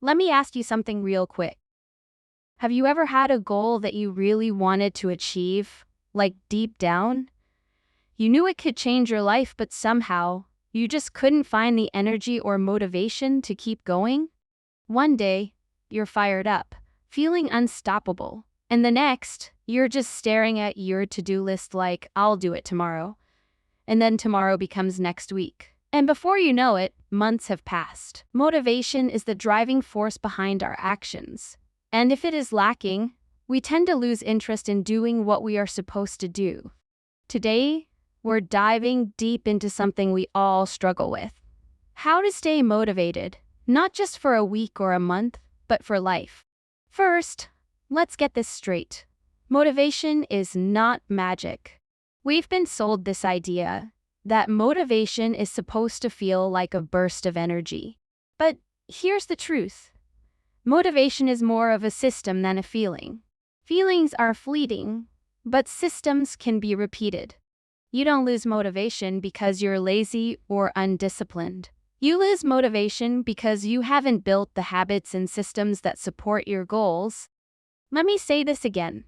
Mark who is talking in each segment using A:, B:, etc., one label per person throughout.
A: Let me ask you something real quick. Have you ever had a goal that you really wanted to achieve, like deep down? You knew it could change your life, but somehow, you just couldn't find the energy or motivation to keep going? One day, you're fired up, feeling unstoppable. And the next, you're just staring at your to-do list like, I'll do it tomorrow. And then tomorrow becomes next week. And before you know it, months have passed. Motivation is the driving force behind our actions. And if it is lacking, we tend to lose interest in doing what we are supposed to do. Today, we're diving deep into something we all struggle with. How to stay motivated, not just for a week or a month, but for life. First, let's get this straight. Motivation is not magic. We've been sold this idea that motivation is supposed to feel like a burst of energy. But here's the truth. Motivation is more of a system than a feeling. Feelings are fleeting, but systems can be repeated. You don't lose motivation because you're lazy or undisciplined. You lose motivation because you haven't built the habits and systems that support your goals. Let me say this again.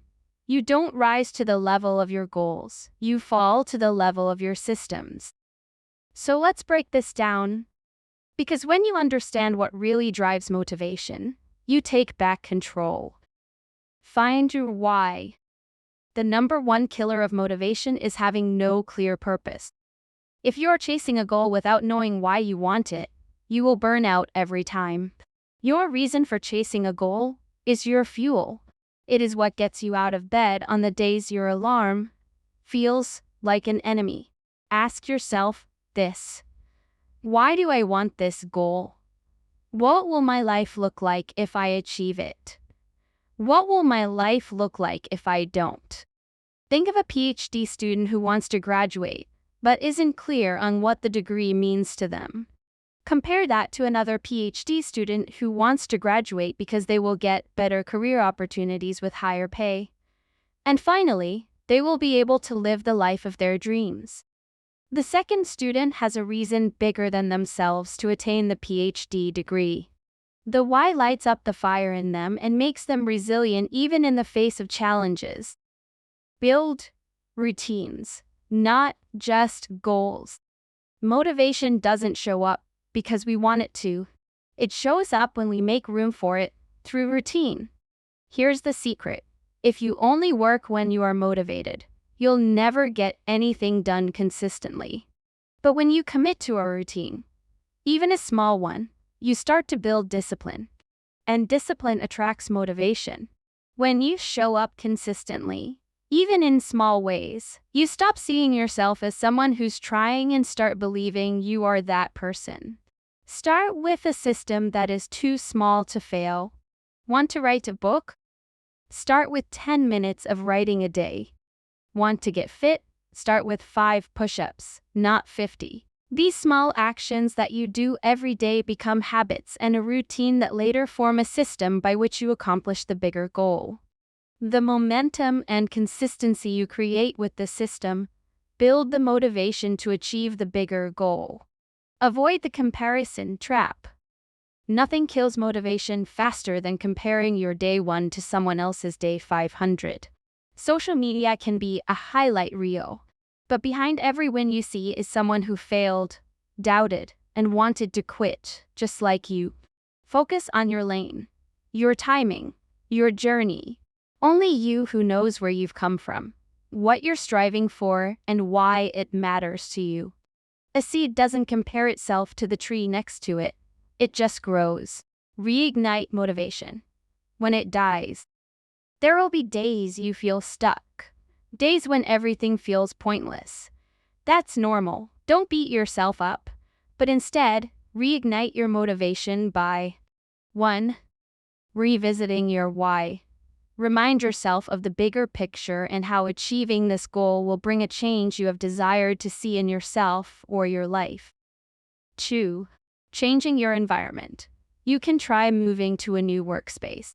A: You don't rise to the level of your goals. You fall to the level of your systems. So let's break this down. Because when you understand what really drives motivation, you take back control. Find your why. The number one killer of motivation is having no clear purpose. If you're chasing a goal without knowing why you want it, you will burn out every time. Your reason for chasing a goal is your fuel. It is what gets you out of bed on the days your alarm feels like an enemy. Ask yourself this. Why do I want this goal? What will my life look like if I achieve it? What will my life look like if I don't? Think of a PhD student who wants to graduate, but isn't clear on what the degree means to them. Compare that to another PhD student who wants to graduate because they will get better career opportunities with higher pay. And finally, they will be able to live the life of their dreams. The second student has a reason bigger than themselves to attain the PhD degree. The why lights up the fire in them and makes them resilient even in the face of challenges. Build routines, not just goals. Motivation doesn't show up because we want it to. It shows up when we make room for it through routine. Here's the secret. If you only work when you are motivated, you'll never get anything done consistently. But when you commit to a routine, even a small one, you start to build discipline. And discipline attracts motivation. When you show up consistently, even in small ways, you stop seeing yourself as someone who's trying and start believing you are that person. Start with a system that is too small to fail. Want to write a book? Start with 10 minutes of writing a day. Want to get fit? Start with 5 push-ups, not 50. These small actions that you do every day become habits and a routine that later form a system by which you accomplish the bigger goal. The momentum and consistency you create with the system build the motivation to achieve the bigger goal. Avoid the comparison trap. Nothing kills motivation faster than comparing your day 1 to someone else's day 500. Social media can be a highlight reel, but behind every win you see is someone who failed, doubted, and wanted to quit, just like you. Focus on your lane, your timing, your journey. Only you who knows where you've come from, what you're striving for, and why it matters to you. A seed doesn't compare itself to the tree next to it. It just grows. Reignite motivation. When it dies, there will be days you feel stuck. Days when everything feels pointless. That's normal. Don't beat yourself up, but instead, reignite your motivation by 1. Revisiting your why. Remind yourself of the bigger picture and how achieving this goal will bring a change you have desired to see in yourself or your life. 2. Changing your environment. You can try moving to a new workspace.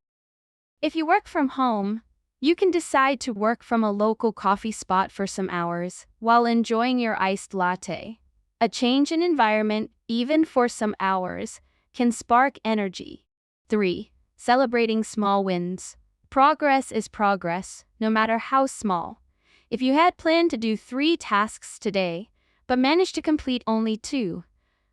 A: If you work from home, you can decide to work from a local coffee spot for some hours while enjoying your iced latte. A change in environment, even for some hours, can spark energy. 3. Celebrating small wins. Progress is progress, no matter how small. If you had planned to do 3 tasks today, but managed to complete only 2,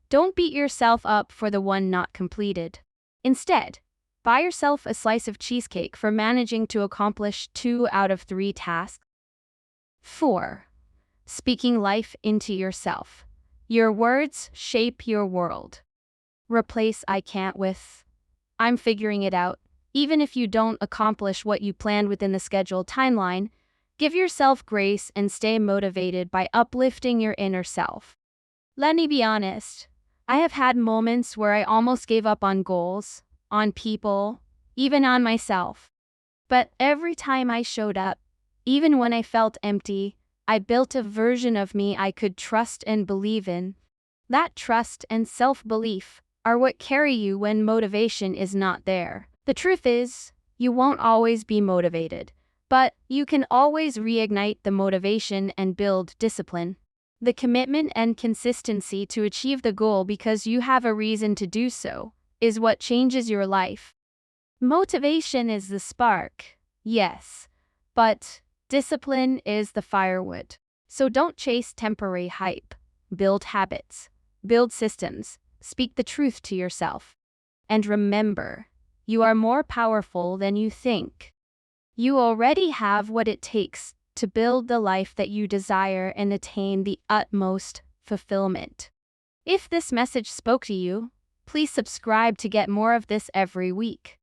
A: don't beat yourself up for the one not completed. Instead, buy yourself a slice of cheesecake for managing to accomplish 2 out of 3 tasks. 4. Speaking life into yourself. Your words shape your world. Replace "I can't" with "I'm figuring it out." Even if you don't accomplish what you planned within the scheduled timeline, give yourself grace and stay motivated by uplifting your inner self. Let me be honest, I have had moments where I almost gave up on goals, on people, even on myself. But every time I showed up, even when I felt empty, I built a version of me I could trust and believe in. That trust and self-belief are what carry you when motivation is not there. The truth is, you won't always be motivated, but you can always reignite the motivation and build discipline. The commitment and consistency to achieve the goal because you have a reason to do so is what changes your life. Motivation is the spark, yes, but discipline is the firewood. So don't chase temporary hype. Build habits, build systems, speak the truth to yourself. And remember, you are more powerful than you think. You already have what it takes to build the life that you desire and attain the utmost fulfillment. If this message spoke to you, please subscribe to get more of this every week.